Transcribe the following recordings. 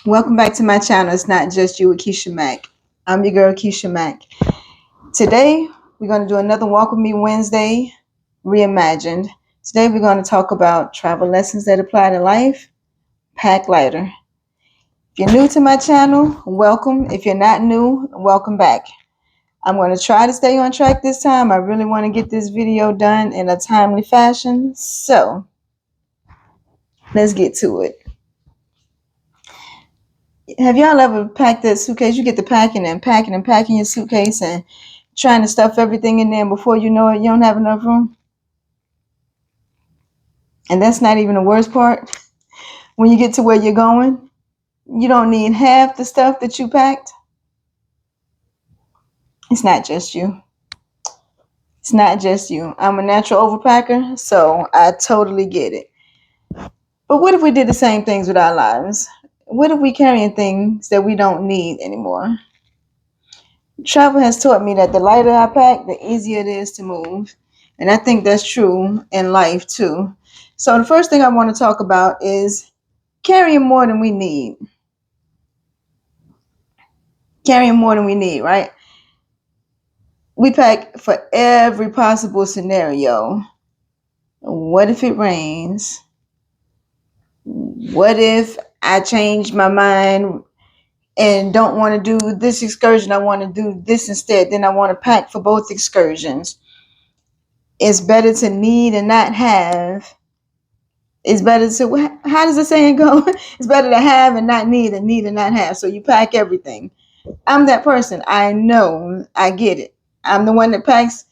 Welcome back to my channel. It's not just you with Keisha Mack. I'm your girl Keisha Mack. Today we're going to do another Walk with Me Wednesday, Reimagined. Today we're going to talk about travel lessons that apply to life. Pack lighter. If you're new to my channel, welcome. If you're not new, welcome back. I'm going to try to stay on track this time. I really want to get this video done in a timely fashion. So let's get to it. Have y'all ever packed that suitcase? You get the packing your suitcase and trying to stuff everything in there, and before you know it, you don't have enough room. And that's not even the worst part. When you get to where you're going, you don't need half the stuff that you packed. It's not just you. It's not just you. I'm a natural overpacker, so I totally get it. But what if we did the same things with our lives? What if we carrying things that we don't need anymore? Travel has taught me that the lighter I pack, the easier it is to move. And I think that's true in life too. So the first thing I want to talk about is carrying more than we need. Carrying more than we need, right? We pack for every possible scenario. What if it rains? What if I change my mind and don't want to do this excursion? I want to do this instead. Then I want to pack for both excursions. It's better to need and not have. It's better to, how does the saying go? It's better to have and not need than need and not have. So you pack everything. I'm that person. I know. I get it. I'm the one that packs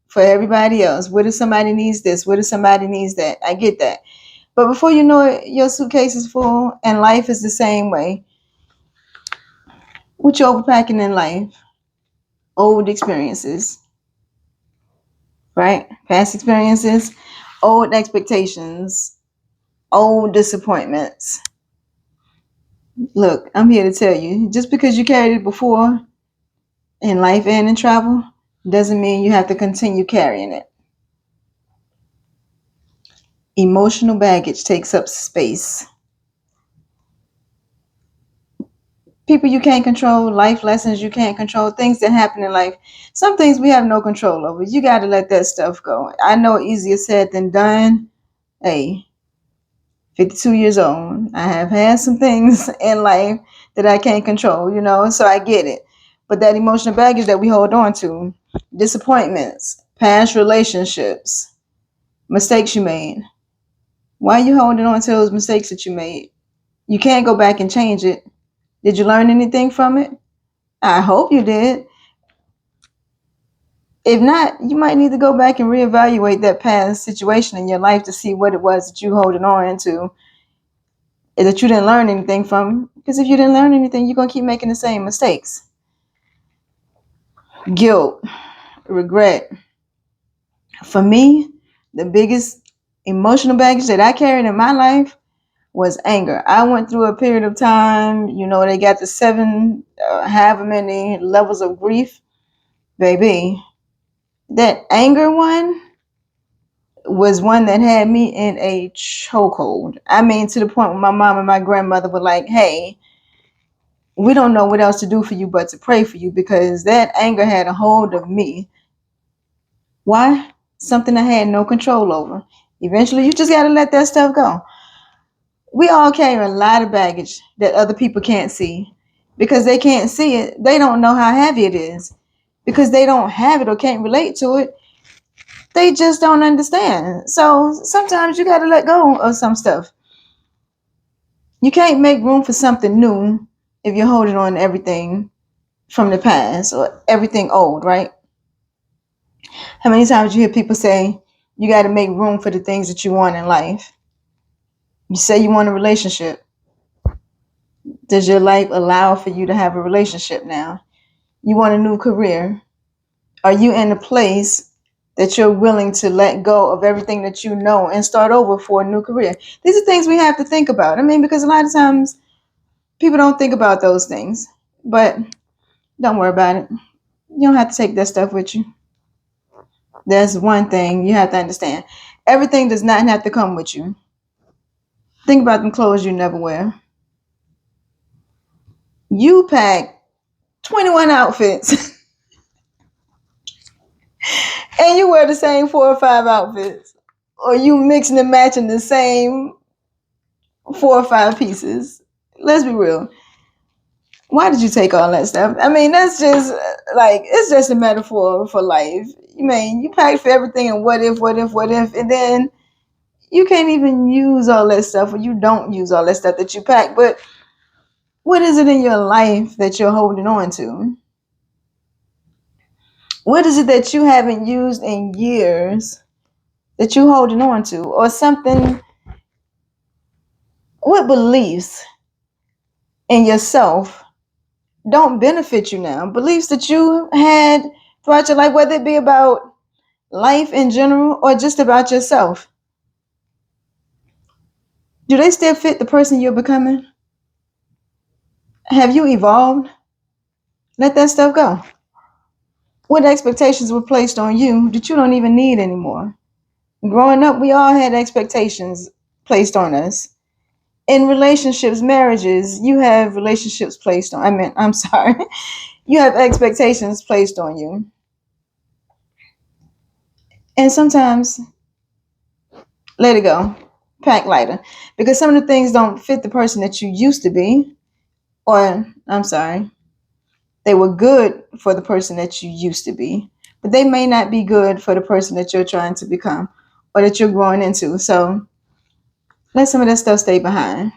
for everybody else. What if somebody needs this? What if somebody needs that? I get that. But before you know it, your suitcase is full and life is the same way. What you overpacking in life? Old experiences, right? Past experiences, old expectations, old disappointments. Look, I'm here to tell you, just because you carried it before in life and in travel doesn't mean you have to continue carrying it. Emotional baggage takes up space. People you can't control, life lessons you can't control, things that happen in life. Some things we have no control over. You got to let that stuff go. I know easier said than done. Hey, 52 years old. I have had some things in life that I can't control, so I get it. But that emotional baggage that we hold on to, disappointments, past relationships, mistakes you made. Why are you holding on to those mistakes that you made? You can't go back and change it. Did you learn anything from it? I hope you did. If not, you might need to go back and reevaluate that past situation in your life to see what it was that you holding on to, that you didn't learn anything from. Because if you didn't learn anything, you're going to keep making the same mistakes. Guilt, regret. For me, the biggest emotional baggage that I carried in my life was anger. I went through a period of time, they got the seven, however many levels of grief. Baby, that anger one was one that had me in a chokehold. I mean, to the point where my mom and my grandmother were like, hey, we don't know what else to do for you but to pray for you, because that anger had a hold of me. Why? Something I had no control over. Eventually, you just got to let that stuff go. We all carry a lot of baggage that other people can't see. Because they can't see it, they don't know how heavy it is. Because they don't have it or can't relate to it, they just don't understand. So sometimes you got to let go of some stuff. You can't make room for something new if you're holding on to everything from the past or everything old, right? How many times you hear people say you got to make room for the things that you want in life? You say you want a relationship. Does your life allow for you to have a relationship now? You want a new career. Are you in a place that you're willing to let go of everything that you know and start over for a new career? These are things we have to think about. I mean, because a lot of times people don't think about those things. But don't worry about it. You don't have to take that stuff with you. That's one thing you have to understand. Everything does not have to come with you. Think about them clothes you never wear. You pack 21 outfits and you wear the same 4 or 5 outfits, or you mixing and matching the same 4 or 5 pieces. Let's be real. Why did you take all that stuff? I mean, that's just like, it's just a metaphor for life. You mean you pack for everything and what if, and then you can't even use all that stuff, or you don't use all that stuff that you pack. But what is it in your life that you're holding on to? What is it that you haven't used in years that you're holding on to? Or something, what beliefs in yourself don't benefit you now? Beliefs that you had throughout your life, whether it be about life in general or just about yourself. Do they still fit the person you're becoming? Have you evolved? Let that stuff go. What expectations were placed on you that you don't even need anymore? Growing up, we all had expectations placed on us. In relationships, marriages, you have relationships placed on, I'm sorry, you have expectations placed on you. And sometimes, let it go. Pack lighter. Because some of the things don't fit the person that you used to be, or, I'm sorry, they were good for the person that you used to be, but they may not be good for the person that you're trying to become or that you're growing into. So let some of that stuff stay behind.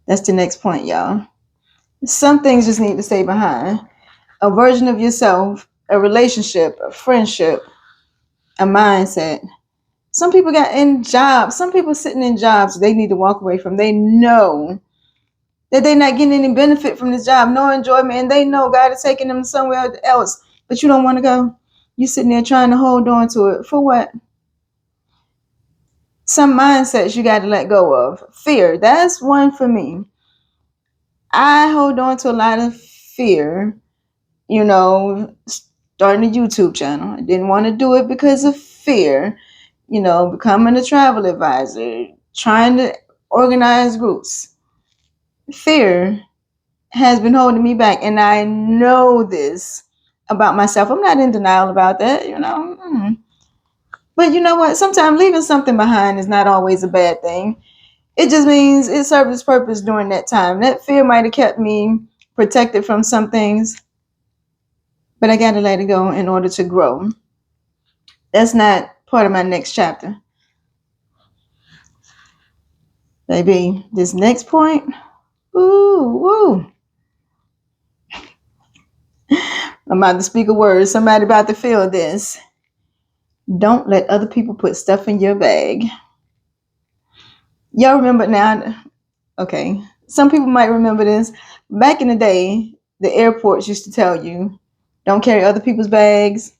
That's the next point, y'all. Some things just need to stay behind. A version of yourself, a relationship, a friendship, a mindset. Some people got in jobs. Some people sitting in jobs they need to walk away from. They know that they're not getting any benefit from this job, no enjoyment, and they know God is taking them somewhere else, but you don't want to go. You sitting there trying to hold on to it. For what? Some mindsets you got to let go of. Fear, that's one for me. I hold on to a lot of fear, starting a YouTube channel. I didn't want to do it because of fear, becoming a travel advisor, trying to organize groups. Fear has been holding me back, and I know this about myself. I'm not in denial about that. But you know what? Sometimes leaving something behind is not always a bad thing. It just means it served its purpose during that time. That fear might have kept me protected from some things, but I got to let it go in order to grow. That's not part of my next chapter. Baby, this next point, ooh. I'm about to speak a word. Somebody about to feel this. Don't let other people put stuff in your bag. Y'all remember now? Okay. Some people might remember this. Back in the day, the airports used to tell you, don't carry other people's bags.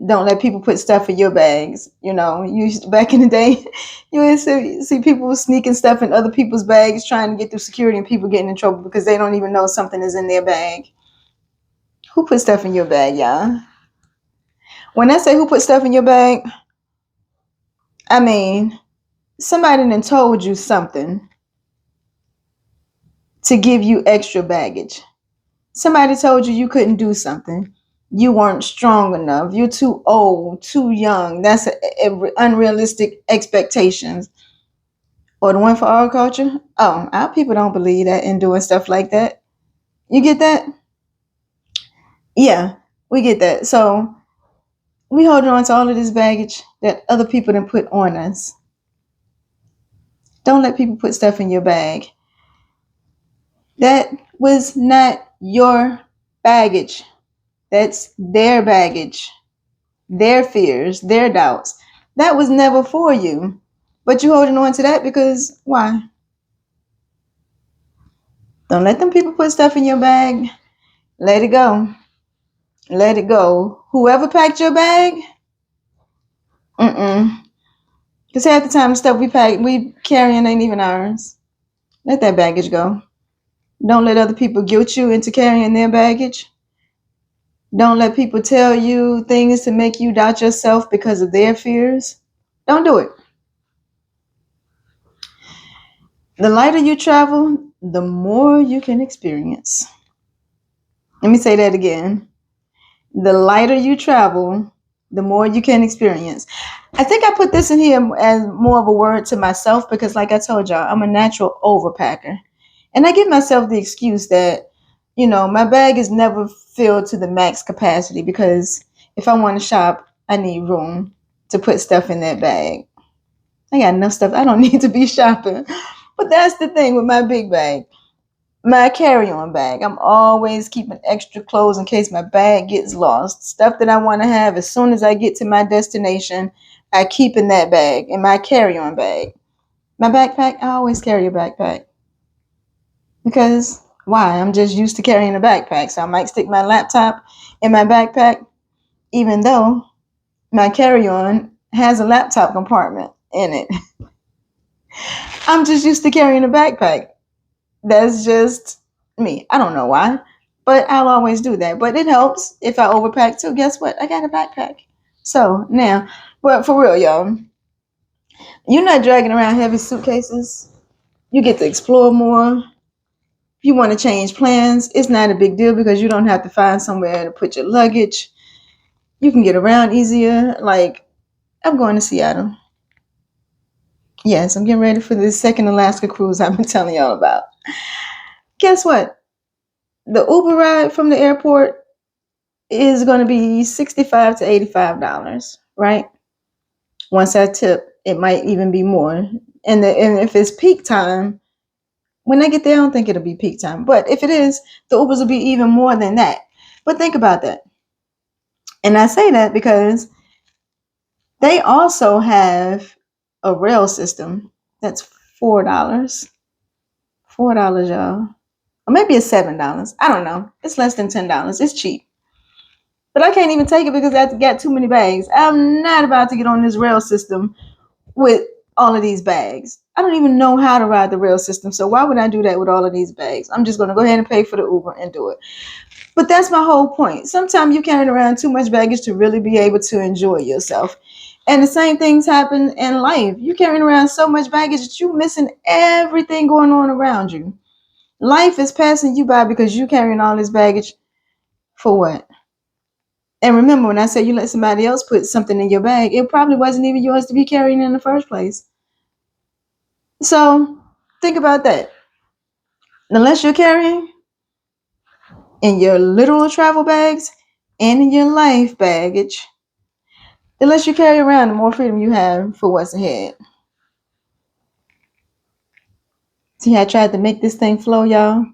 Don't let people put stuff in your bags. Back in the day, you used to see people sneaking stuff in other people's bags, trying to get through security, and people getting in trouble because they don't even know something is in their bag. Who put stuff in your bag, y'all? When I say who put stuff in your bag, I mean somebody done told you something to give you extra baggage. Somebody told you couldn't do something. You weren't strong enough. You're too old, too young. That's unrealistic expectations. Or the one for our culture. Oh, our people don't believe that in doing stuff like that. You get that? Yeah, we get that. So we hold on to all of this baggage that other people done put on us. Don't let people put stuff in your bag. That was not your baggage. That's their baggage, their fears, their doubts. That was never for you. But you holding on to that because why? Don't let them people put stuff in your bag. Let it go. Let it go. Whoever packed your bag, because half the time the stuff we carrying ain't even ours. Let that baggage go. Don't let other people guilt you into carrying their baggage. Don't let people tell you things to make you doubt yourself because of their fears. Don't do it. The lighter you travel, the more you can experience. Let me say that again. The lighter you travel, the more you can experience. I think I put this in here as more of a word to myself because, like I told y'all, I'm a natural overpacker. And I give myself the excuse that, my bag is never filled to the max capacity because if I want to shop, I need room to put stuff in that bag. I got enough stuff. I don't need to be shopping. But that's the thing with my big bag. My carry-on bag. I'm always keeping extra clothes in case my bag gets lost. Stuff that I want to have as soon as I get to my destination, I keep in that bag, in my carry-on bag. My backpack, I always carry a backpack. Because why? I'm just used to carrying a backpack. So I might stick my laptop in my backpack, even though my carry-on has a laptop compartment in it. I'm just used to carrying a backpack. That's just me. I don't know why, but I'll always do that. But it helps if I overpack too. Guess what? I got a backpack. So now, but for real, y'all, you're not dragging around heavy suitcases. You get to explore more. If you want to change plans, it's not a big deal because you don't have to find somewhere to put your luggage. You can get around easier. Like, I'm going to Seattle. Yes, I'm getting ready for this second Alaska cruise I've been telling y'all about. Guess what? The Uber ride from the airport is going to be $65 to $85, right? Once I tip, it might even be more. And if it's peak time, when I get there, I don't think it'll be peak time. But if it is, the Ubers will be even more than that. But think about that. And I say that because they also have a rail system that's $4. $4, y'all. Or maybe it's $7. I don't know. It's less than $10. It's cheap. But I can't even take it because I got too many bags. I'm not about to get on this rail system with all of these bags. I don't even know how to ride the rail system. So why would I do that with all of these bags? I'm just going to go ahead and pay for the Uber and do it. But that's my whole point. Sometimes you carry around too much baggage to really be able to enjoy yourself. And the same things happen in life. You carrying around so much baggage that you're missing everything going on around you. Life is passing you by because you carrying all this baggage for what? And remember, when I said you let somebody else put something in your bag, it probably wasn't even yours to be carrying in the first place. So think about that. Unless you're carrying in your literal travel bags and in your life baggage, the less you carry around, the more freedom you have for what's ahead. See, I tried to make this thing flow, y'all.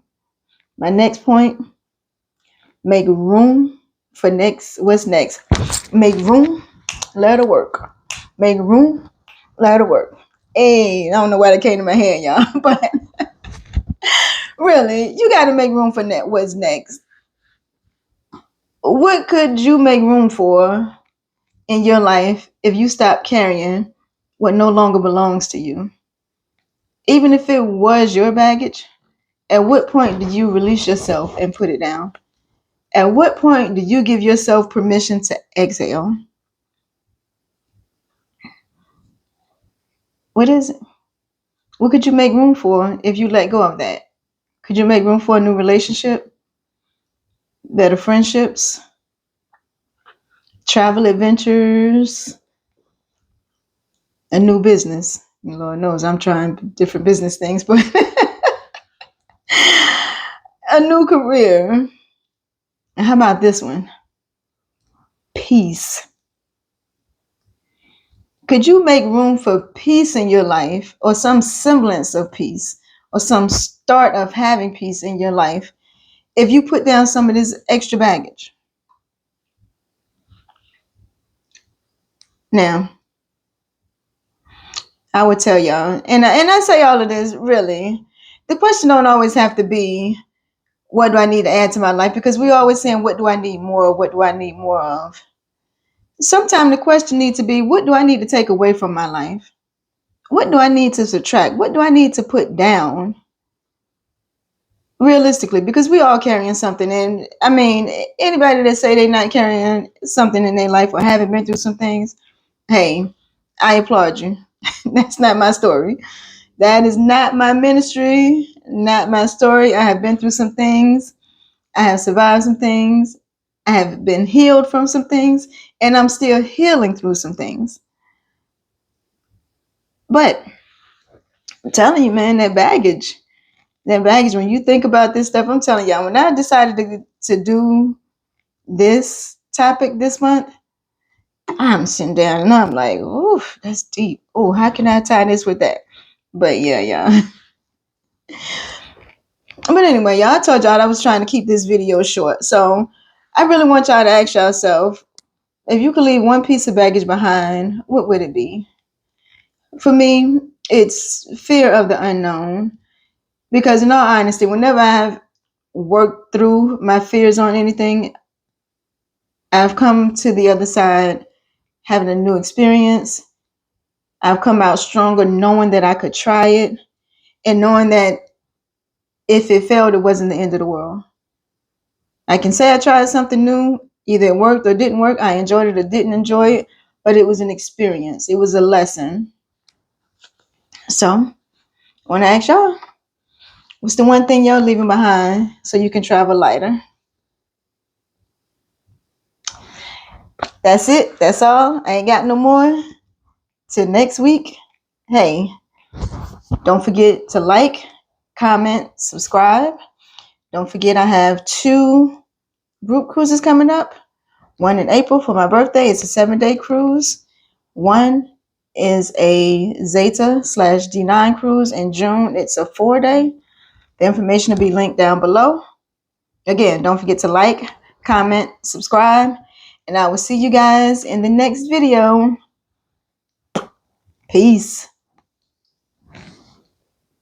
My next point, make room for next. What's next? Make room, let her work. Make room, let her work. Hey, I don't know why that came to my head, y'all, but really, you got to make room for what's next. What could you make room for in your life if you stop carrying what no longer belongs to you? Even if it was your baggage, at what point did you release yourself and put it down? At what point do you give yourself permission to exhale? What is it? What could you make room for if you let go of that? Could you make room for a new relationship, better friendships, travel adventures, a new business? Lord knows I'm trying different business things, but a new career. And how about this one? Peace. Could you make room for peace in your life or some semblance of peace or some start of having peace in your life if you put down some of this extra baggage? Now, I would tell y'all, and I say all of this really, the question don't always have to be, what do I need to add to my life? Because we always saying, what do I need more of? What do I need more of? Sometimes the question needs to be, what do I need to take away from my life? What do I need to subtract? What do I need to put down? Realistically, because we all carrying something. And I mean, anybody that say they're not carrying something in their life or haven't been through some things, hey, I applaud you. That's not my story. That is not my ministry. not my story. I have been through some things. I have survived some things. I have been healed from some things, and I'm still healing through some things. But I'm telling you, man, that baggage, when you think about this stuff, I'm telling y'all, when I decided to do this topic this month, I'm sitting down and I'm like, ooh, that's deep. Oh, how can I tie this with that? But yeah, yeah. But anyway, y'all, I told y'all I was trying to keep this video short. So I really want y'all to ask yourself, if you could leave one piece of baggage behind, what would it be? For me, it's fear of the unknown. Because in all honesty, whenever I've worked through my fears on anything, I've come to the other side having a new experience. I've come out stronger knowing that I could try it and knowing that if it failed, it wasn't the end of the world. I can say I tried something new, either it worked or didn't work. I enjoyed it or didn't enjoy it, but it was an experience. It was a lesson. So I want to ask y'all, what's the one thing y'all leaving behind so you can travel lighter? That's it. That's all. I ain't got no more. Till next week. Hey, don't forget to like, comment, subscribe. Don't forget I have 2 group cruises coming up. One in April for my birthday. It's a 7-day cruise. One is a Zeta/D9 cruise. In June, it's a 4-day. The information will be linked down below. Again, don't forget to like, comment, subscribe, and I will see you guys in the next video. Peace.